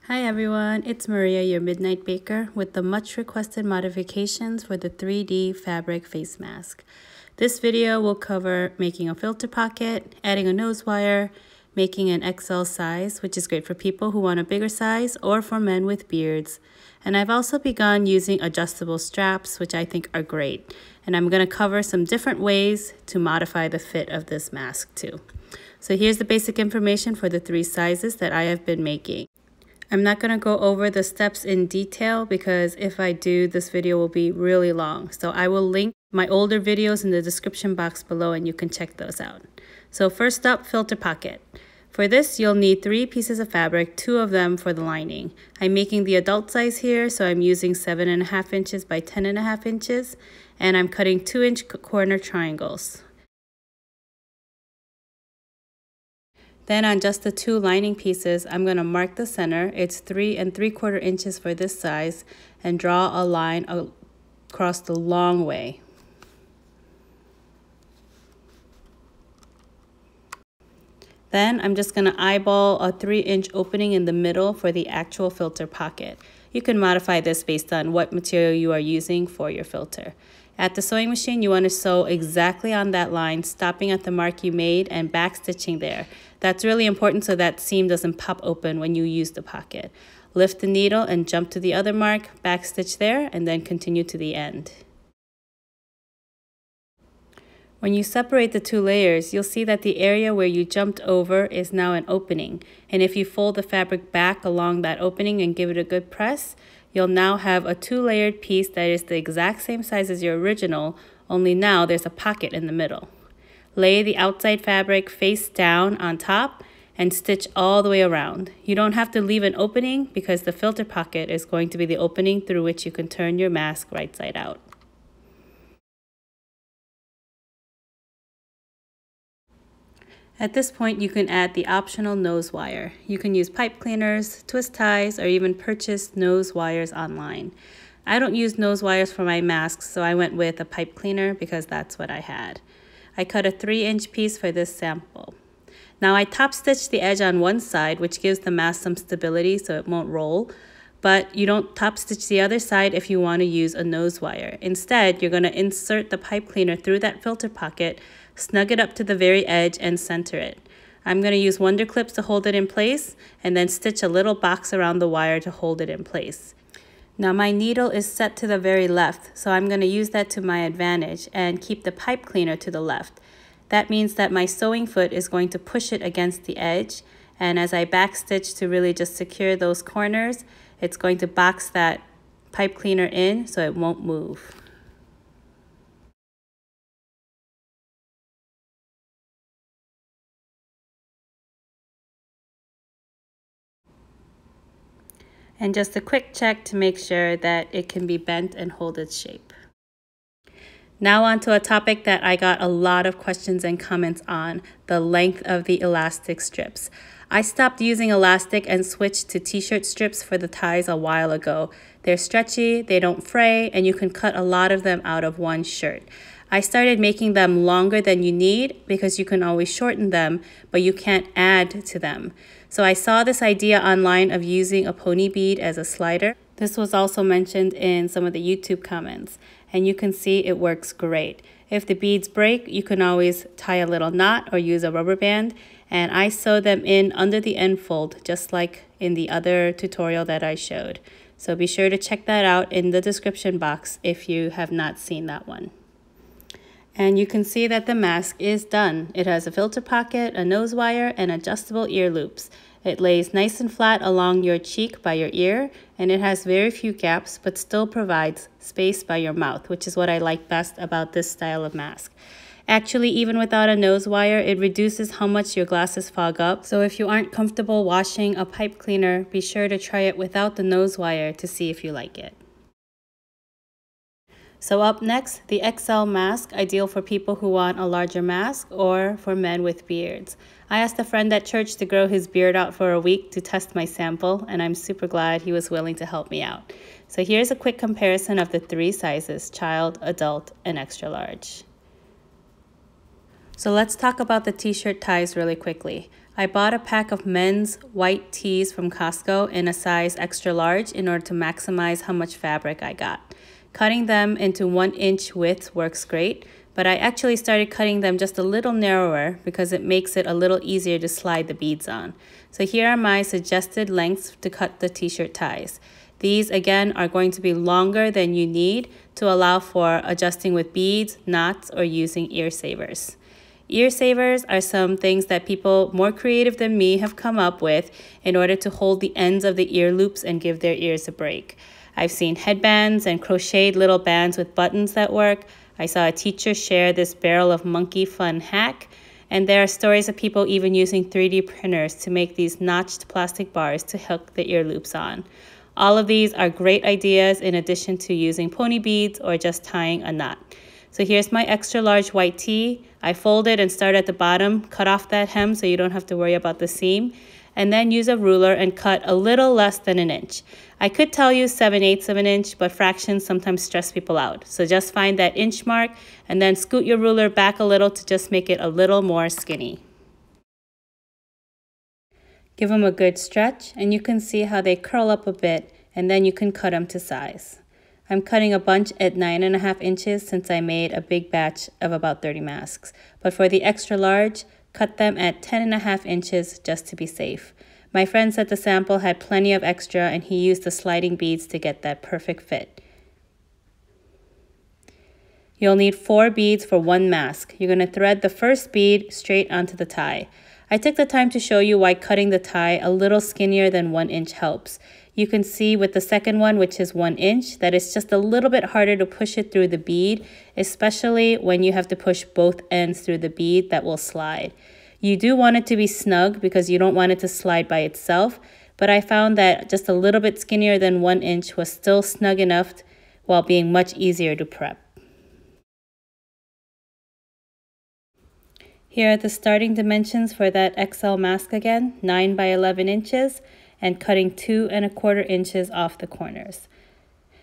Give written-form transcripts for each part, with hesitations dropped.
Hi everyone, it's Maria, your Midnight Baker, with the much requested modifications for the 3D fabric face mask. This video will cover making a filter pocket, adding a nose wire, making an XL size, which is great for people who want a bigger size or for men with beards. And I've also begun using adjustable straps, which I think are great. And I'm going to cover some different ways to modify the fit of this mask too. So here's the basic information for the 3 sizes that I have been making. I'm not going to go over the steps in detail because if I do, this video will be really long. So I will link my older videos in the description box below and you can check those out. So first up, filter pocket. For this, you'll need 3 pieces of fabric, 2 of them for the lining. I'm making the adult size here, so I'm using 7.5 inches by 10.5 inches, and I'm cutting 2-inch corner triangles. Then on just the 2 lining pieces, I'm going to mark the center. It's 3 3/4 inches for this size, and draw a line across the long way. Then I'm just going to eyeball a 3-inch opening in the middle for the actual filter pocket. You can modify this based on what material you are using for your filter. At the sewing machine, you want to sew exactly on that line, stopping at the mark you made and backstitching there. That's really important so that seam doesn't pop open when you use the pocket. Lift the needle and jump to the other mark, backstitch there, and then continue to the end. When you separate the 2 layers, you'll see that the area where you jumped over is now an opening. And if you fold the fabric back along that opening and give it a good press, you'll now have a 2-layered piece that is the exact same size as your original, only now there's a pocket in the middle. Lay the outside fabric face down on top and stitch all the way around. You don't have to leave an opening because the filter pocket is going to be the opening through which you can turn your mask right side out. At this point, you can add the optional nose wire. You can use pipe cleaners, twist ties, or even purchase nose wires online. I don't use nose wires for my masks, so I went with a pipe cleaner because that's what I had. I cut a 3-inch piece for this sample. Now I top stitched the edge on one side, which gives the mask some stability so it won't roll. But you don't top stitch the other side if you want to use a nose wire. Instead, you're going to insert the pipe cleaner through that filter pocket, snug it up to the very edge, and center it. I'm going to use Wonder Clips to hold it in place, and then stitch a little box around the wire to hold it in place. Now my needle is set to the very left, so I'm going to use that to my advantage and keep the pipe cleaner to the left. That means that my sewing foot is going to push it against the edge, and as I backstitch to really just secure those corners, it's going to box that pipe cleaner in so it won't move. And just a quick check to make sure that it can be bent and hold its shape. Now on to a topic that I got a lot of questions and comments on, the length of the elastic strips. I stopped using elastic and switched to t-shirt strips for the ties a while ago. They're stretchy, they don't fray, and you can cut a lot of them out of one shirt. I started making them longer than you need because you can always shorten them, but you can't add to them. So I saw this idea online of using a pony bead as a slider. This was also mentioned in some of the YouTube comments, and you can see it works great. If the beads break, you can always tie a little knot or use a rubber band, and I sew them in under the end fold, just like in the other tutorial that I showed. So be sure to check that out in the description box if you have not seen that one. And you can see that the mask is done. It has a filter pocket, a nose wire, and adjustable ear loops. It lays nice and flat along your cheek by your ear, and it has very few gaps, but still provides space by your mouth, which is what I like best about this style of mask. Actually, even without a nose wire, it reduces how much your glasses fog up. So if you aren't comfortable washing a pipe cleaner, be sure to try it without the nose wire to see if you like it. So up next, the XL mask, ideal for people who want a larger mask or for men with beards. I asked a friend at church to grow his beard out for a week to test my sample, and I'm super glad he was willing to help me out. So here's a quick comparison of the 3 sizes, child, adult, and extra large. So let's talk about the t-shirt ties really quickly. I bought a pack of men's white tees from Costco in a size extra large in order to maximize how much fabric I got. Cutting them into 1-inch width works great, but I actually started cutting them just a little narrower because it makes it a little easier to slide the beads on. So here are my suggested lengths to cut the t-shirt ties. These again are going to be longer than you need to allow for adjusting with beads, knots, or using ear savers. Ear savers are some things that people more creative than me have come up with in order to hold the ends of the ear loops and give their ears a break. I've seen headbands and crocheted little bands with buttons that work. I saw a teacher share this barrel of monkey fun hack, and there are stories of people even using 3D printers to make these notched plastic bars to hook the ear loops on. All of these are great ideas in addition to using pony beads or just tying a knot. So here's my extra large white tee. I fold it and start at the bottom, cut off that hem so you don't have to worry about the seam, and then use a ruler and cut a little less than 1 inch. I could tell you 7/8 of an inch, but fractions sometimes stress people out. So just find that inch mark and then scoot your ruler back a little to just make it a little more skinny. Give them a good stretch and you can see how they curl up a bit, and then you can cut them to size. I'm cutting a bunch at 9.5 inches since I made a big batch of about 30 masks. But for the extra large, cut them at 10.5 inches just to be safe. My friend said the sample had plenty of extra and he used the sliding beads to get that perfect fit. You'll need 4 beads for 1 mask. You're going to thread the first bead straight onto the tie. I took the time to show you why cutting the tie a little skinnier than 1 inch helps. You can see with the second one, which is 1 inch, that it's just a little bit harder to push it through the bead, especially when you have to push both ends through the bead that will slide. You do want it to be snug because you don't want it to slide by itself, but I found that just a little bit skinnier than 1 inch was still snug enough while being much easier to prep. Here are the starting dimensions for that XL mask again, 9 by 11 inches. And cutting 2¼ inches off the corners.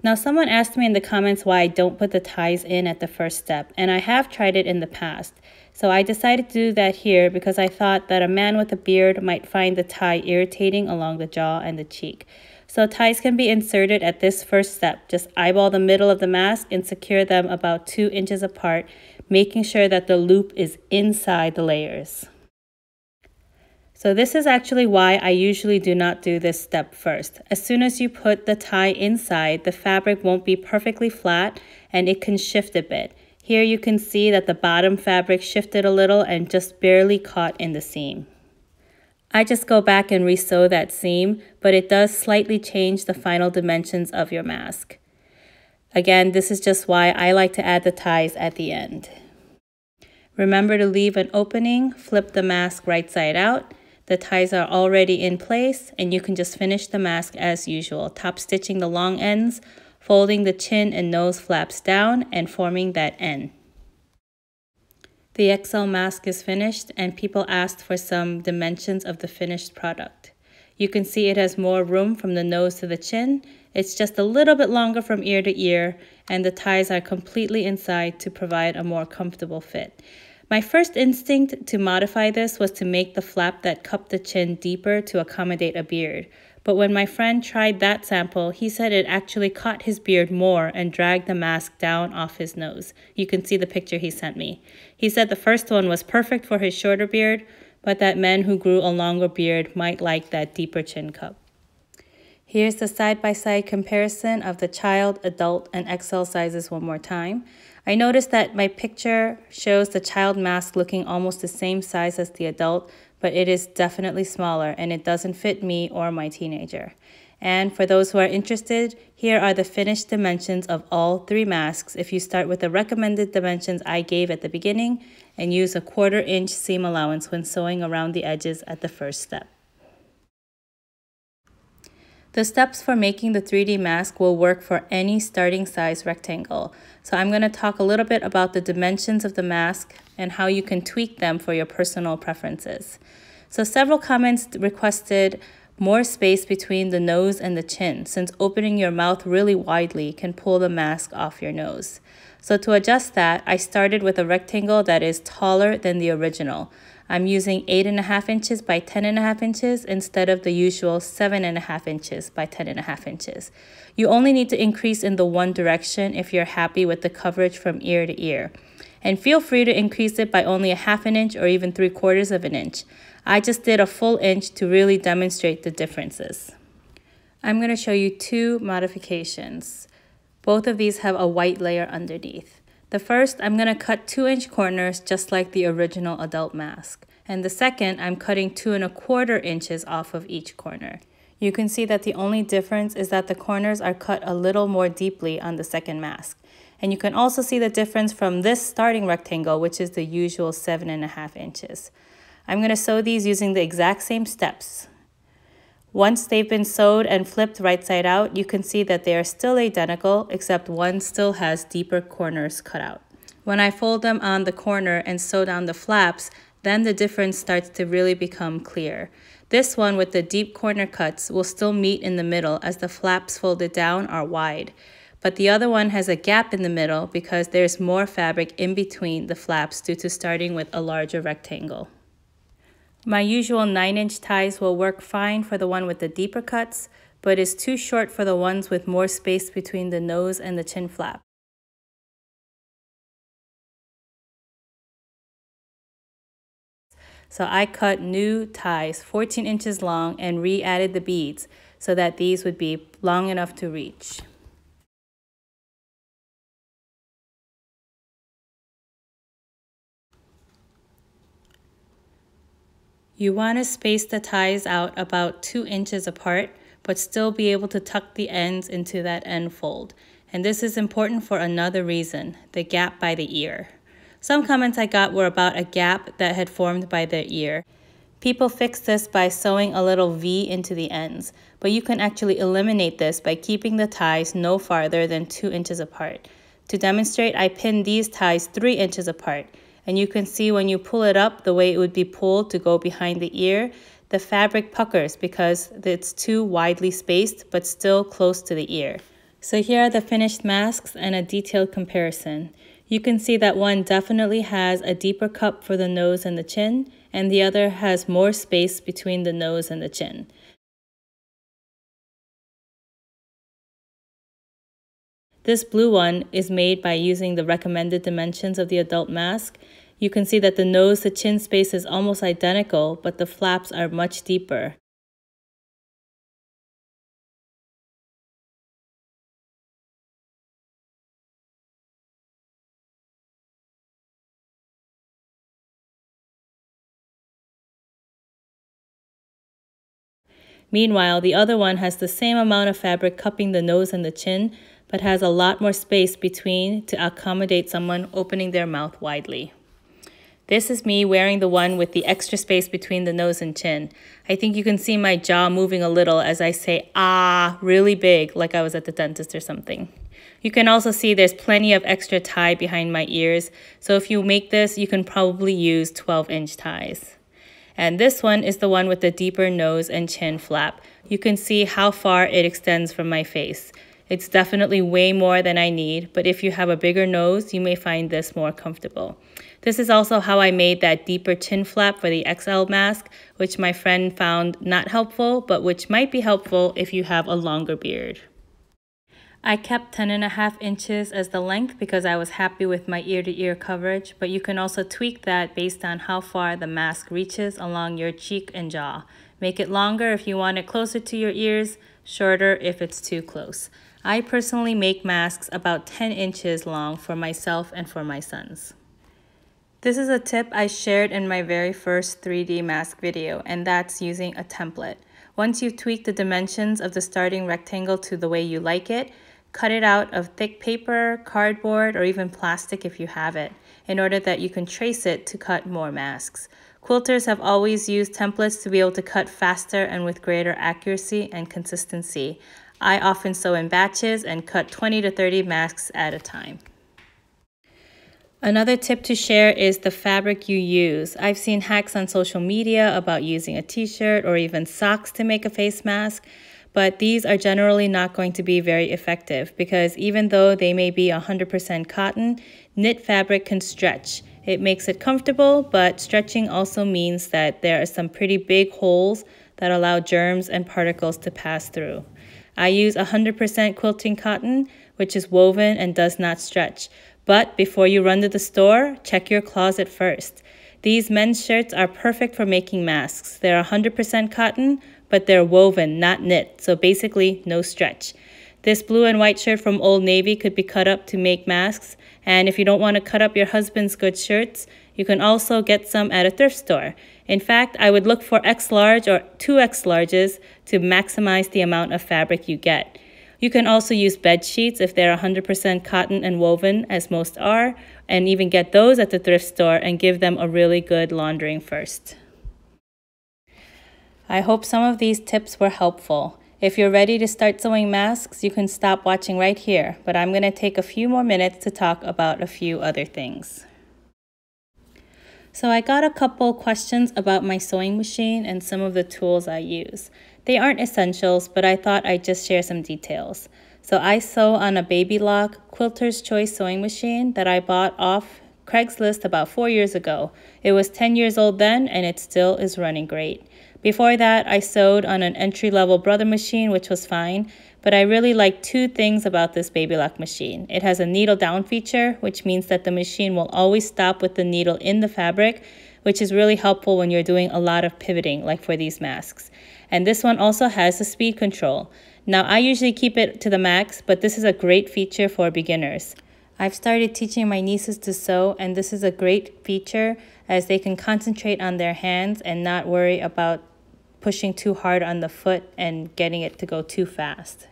Now someone asked me in the comments why I don't put the ties in at the first step, and I have tried it in the past. So I decided to do that here because I thought that a man with a beard might find the tie irritating along the jaw and the cheek. So ties can be inserted at this first step. Just eyeball the middle of the mask and secure them about 2 inches apart, making sure that the loop is inside the layers. So this is actually why I usually do not do this step first. As soon as you put the tie inside, the fabric won't be perfectly flat and it can shift a bit. Here you can see that the bottom fabric shifted a little and just barely caught in the seam. I just go back and re-sew that seam, but it does slightly change the final dimensions of your mask. Again, this is just why I like to add the ties at the end. Remember to leave an opening, flip the mask right side out. The ties are already in place and you can just finish the mask as usual, top stitching the long ends, folding the chin and nose flaps down and forming that N. The XL mask is finished and people asked for some dimensions of the finished product. You can see it has more room from the nose to the chin. It's just a little bit longer from ear to ear and the ties are completely inside to provide a more comfortable fit. My first instinct to modify this was to make the flap that cupped the chin deeper to accommodate a beard. But when my friend tried that sample, he said it actually caught his beard more and dragged the mask down off his nose. You can see the picture he sent me. He said the first one was perfect for his shorter beard, but that men who grew a longer beard might like that deeper chin cup. Here's the side-by-side comparison of the child, adult, and XL sizes one more time. I noticed that my picture shows the child mask looking almost the same size as the adult, but it is definitely smaller and it doesn't fit me or my teenager. And for those who are interested, here are the finished dimensions of all 3 masks if you start with the recommended dimensions I gave at the beginning and use a 1/4 inch seam allowance when sewing around the edges at the first step. The steps for making the 3D mask will work for any starting size rectangle. So I'm going to talk a little bit about the dimensions of the mask and how you can tweak them for your personal preferences. So several comments requested more space between the nose and the chin, since opening your mouth really widely can pull the mask off your nose. So to adjust that, I started with a rectangle that is taller than the original. I'm using 8.5 inches by 10.5 inches instead of the usual 7.5 inches by 10.5 inches. You only need to increase in the one direction if you're happy with the coverage from ear to ear. And feel free to increase it by only 1/2 inch or even 3/4 of an inch. I just did a full inch to really demonstrate the differences. I'm going to show you two modifications. Both of these have a white layer underneath. The first, I'm going to cut 2-inch corners just like the original adult mask. And the second, I'm cutting 2¼ inches off of each corner. You can see that the only difference is that the corners are cut a little more deeply on the second mask. And you can also see the difference from this starting rectangle, which is the usual 7.5 inches. I'm going to sew these using the exact same steps. Once they've been sewed and flipped right side out, you can see that they are still identical, except one still has deeper corners cut out. When I fold them on the corner and sew down the flaps, then the difference starts to really become clear. This one with the deep corner cuts will still meet in the middle as the flaps folded down are wide. But the other one has a gap in the middle because there's more fabric in between the flaps due to starting with a larger rectangle. My usual 9-inch ties will work fine for the one with the deeper cuts, but is too short for the ones with more space between the nose and the chin flap. So I cut new ties 14 inches long and re-added the beads so that these would be long enough to reach. You want to space the ties out about 2 inches apart, but still be able to tuck the ends into that end fold. And this is important for another reason, the gap by the ear. Some comments I got were about a gap that had formed by the ear. People fix this by sewing a little V into the ends, but you can actually eliminate this by keeping the ties no farther than 2 inches apart. To demonstrate, I pinned these ties 3 inches apart. And you can see when you pull it up the way it would be pulled to go behind the ear, the fabric puckers because it's too widely spaced but still close to the ear. So here are the finished masks and a detailed comparison. You can see that one definitely has a deeper cup for the nose and the chin, and the other has more space between the nose and the chin. This blue one is made by using the recommended dimensions of the adult mask. You can see that the nose to chin space is almost identical, but the flaps are much deeper. Meanwhile, the other one has the same amount of fabric cupping the nose and the chin, but has a lot more space between to accommodate someone opening their mouth widely. This is me wearing the one with the extra space between the nose and chin. I think you can see my jaw moving a little as I say, ah, really big, like I was at the dentist or something. You can also see there's plenty of extra tie behind my ears, so if you make this, you can probably use 12-inch ties. And this one is the one with the deeper nose and chin flap. You can see how far it extends from my face. It's definitely way more than I need, but if you have a bigger nose, you may find this more comfortable. This is also how I made that deeper chin flap for the XL mask, which my friend found not helpful, but which might be helpful if you have a longer beard. I kept 10.5 inches as the length because I was happy with my ear-to-ear coverage, but you can also tweak that based on how far the mask reaches along your cheek and jaw. Make it longer if you want it closer to your ears, shorter if it's too close. I personally make masks about 10 inches long for myself and for my sons. This is a tip I shared in my very first 3D mask video, and that's using a template. Once you've tweaked the dimensions of the starting rectangle to the way you like it, cut it out of thick paper, cardboard, or even plastic if you have it, in order that you can trace it to cut more masks. Quilters have always used templates to be able to cut faster and with greater accuracy and consistency. I often sew in batches and cut 20 to 30 masks at a time. Another tip to share is the fabric you use. I've seen hacks on social media about using a t-shirt or even socks to make a face mask, but these are generally not going to be very effective because even though they may be 100% cotton, knit fabric can stretch, It makes it comfortable, but stretching also means that there are some pretty big holes that allow germs and particles to pass through. I use 100% quilting cotton, which is woven and does not stretch. But before you run to the store, check your closet first. These men's shirts are perfect for making masks. They're 100% cotton, but they're woven, not knit, so basically no stretch. This blue and white shirt from Old Navy could be cut up to make masks, and if you don't want to cut up your husband's good shirts, you can also get some at a thrift store. In fact, I would look for X large or 2X larges to maximize the amount of fabric you get. You can also use bed sheets if they're 100% cotton and woven, as most are, and even get those at the thrift store and give them a really good laundering first. I hope some of these tips were helpful. If you're ready to start sewing masks, you can stop watching right here, but I'm going to take a few more minutes to talk about a few other things. So I got a couple questions about my sewing machine and some of the tools I use. They aren't essentials, but I thought I'd just share some details. So I sew on a Baby Lock Quilter's Choice sewing machine that I bought off Craigslist about 4 years ago. It was 10 years old then, and it still is running great. Before that, I sewed on an entry-level Brother machine, which was fine, but I really like two things about this Baby Lock machine. It has a needle down feature, which means that the machine will always stop with the needle in the fabric, which is really helpful when you're doing a lot of pivoting, like for these masks. And this one also has a speed control. Now, I usually keep it to the max, but this is a great feature for beginners. I've started teaching my nieces to sew, and this is a great feature as they can concentrate on their hands and not worry about pushing too hard on the foot and getting it to go too fast.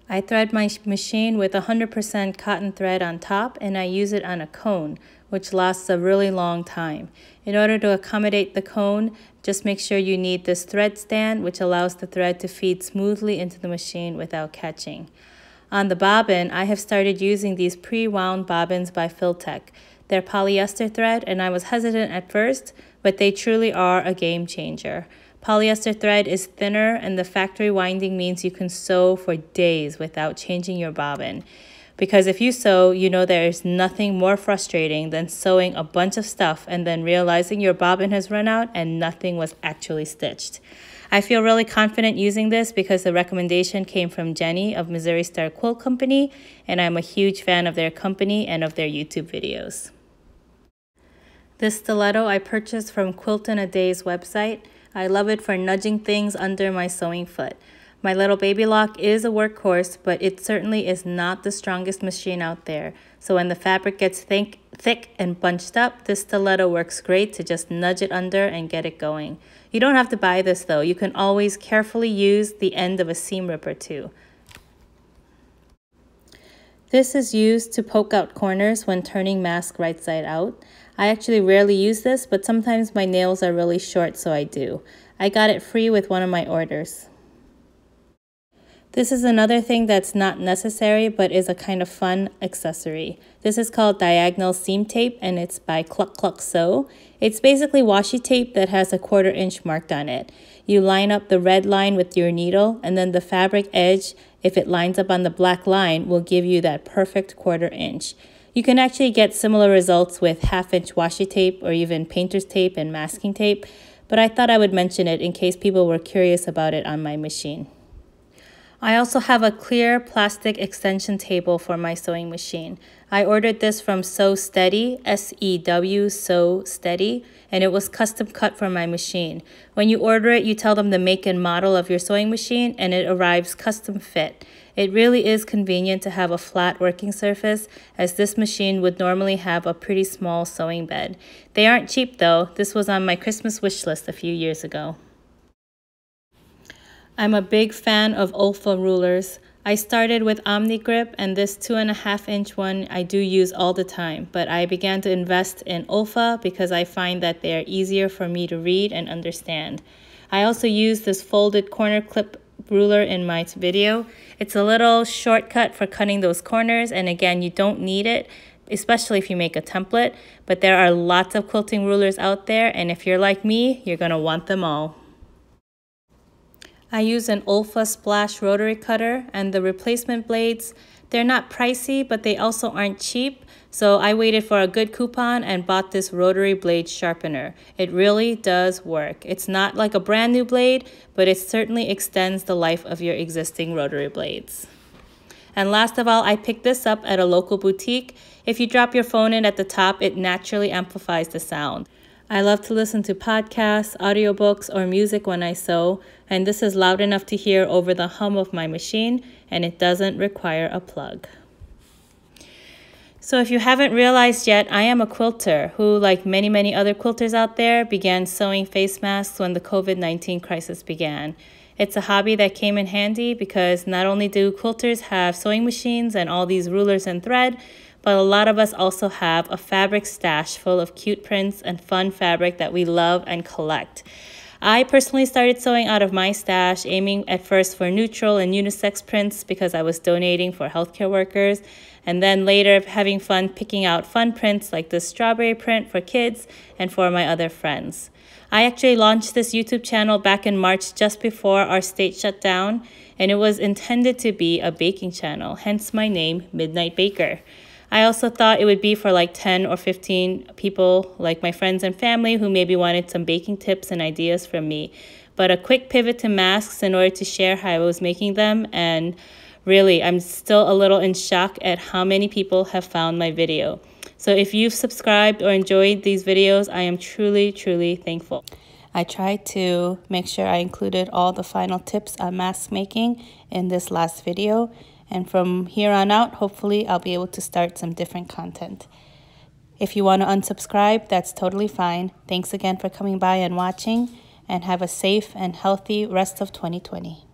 I thread my machine with 100% cotton thread on top, and I use it on a cone, which lasts a really long time. In order to accommodate the cone, just make sure you need this thread stand, which allows the thread to feed smoothly into the machine without catching. On the bobbin, I have started using these pre-wound bobbins by Filtech. They're polyester thread, and I was hesitant at first, but they truly are a game changer. Polyester thread is thinner, and the factory winding means you can sew for days without changing your bobbin. Because if you sew, you know there is nothing more frustrating than sewing a bunch of stuff and then realizing your bobbin has run out and nothing was actually stitched. I feel really confident using this because the recommendation came from Jenny of Missouri Star Quilt Company, and I'm a huge fan of their company and of their YouTube videos. This stiletto I purchased from Quilt in a Day's website. I love it for nudging things under my sewing foot. My little Baby Lock is a workhorse, but it certainly is not the strongest machine out there. So when the fabric gets thick and bunched up, this stiletto works great to just nudge it under and get it going. You don't have to buy this though. You can always carefully use the end of a seam ripper too. This is used to poke out corners when turning mask right side out. I actually rarely use this, but sometimes my nails are really short, so I do. I got it free with one of my orders. This is another thing that's not necessary, but is a kind of fun accessory. This is called diagonal seam tape, and it's by Cluck Cluck Sew. It's basically washi tape that has a 1/4 inch marked on it. You line up the red line with your needle, and then the fabric edge, if it lines up on the black line, will give you that perfect 1/4 inch. You can actually get similar results with 1/2 inch washi tape or even painter's tape and masking tape, but I thought I would mention it in case people were curious about it on my machine. I also have a clear plastic extension table for my sewing machine. I ordered this from Sew Steady, S-E-W, Sew Steady, and it was custom cut for my machine. When you order it, you tell them the make and model of your sewing machine, and it arrives custom fit. It really is convenient to have a flat working surface, as this machine would normally have a pretty small sewing bed. They aren't cheap though. This was on my Christmas wish list a few years ago. I'm a big fan of Olfa rulers. I started with Omni Grip, and this 2.5 inch one I do use all the time, but I began to invest in Olfa because I find that they are easier for me to read and understand. I also use this folded corner clip ruler in my video. It's a little shortcut for cutting those corners, and again, you don't need it, especially if you make a template, but there are lots of quilting rulers out there, and if you're like me, you're gonna want them all. I use an Olfa Splash rotary cutter, and the replacement blades They're not pricey, but they also aren't cheap. So I waited for a good coupon and bought this rotary blade sharpener. It really does work. It's not like a brand new blade, but it certainly extends the life of your existing rotary blades. And last of all, I picked this up at a local boutique. If you drop your phone in at the top, it naturally amplifies the sound. I love to listen to podcasts, audiobooks, or music when I sew, and this is loud enough to hear over the hum of my machine, and it doesn't require a plug. So if you haven't realized yet, I am a quilter who, like many other quilters out there, began sewing face masks when the COVID-19 crisis began. It's a hobby that came in handy because not only do quilters have sewing machines and all these rulers and thread, but a lot of us also have a fabric stash full of cute prints and fun fabric that we love and collect. I personally started sewing out of my stash, aiming at first for neutral and unisex prints because I was donating for healthcare workers, and then later having fun picking out fun prints like this strawberry print for kids and for my other friends. I actually launched this YouTube channel back in March just before our state shut down, and it was intended to be a baking channel, hence my name, Midnight Baker. I also thought it would be for like 10 or 15 people, like my friends and family, who maybe wanted some baking tips and ideas from me. But a quick pivot to masks in order to share how I was making them, and really, I'm still a little in shock at how many people have found my video. So if you've subscribed or enjoyed these videos, I am truly thankful. I tried to make sure I included all the final tips on mask making in this last video. And from here on out, hopefully I'll be able to start some different content. If you want to unsubscribe, that's totally fine. Thanks again for coming by and watching, and have a safe and healthy rest of 2020.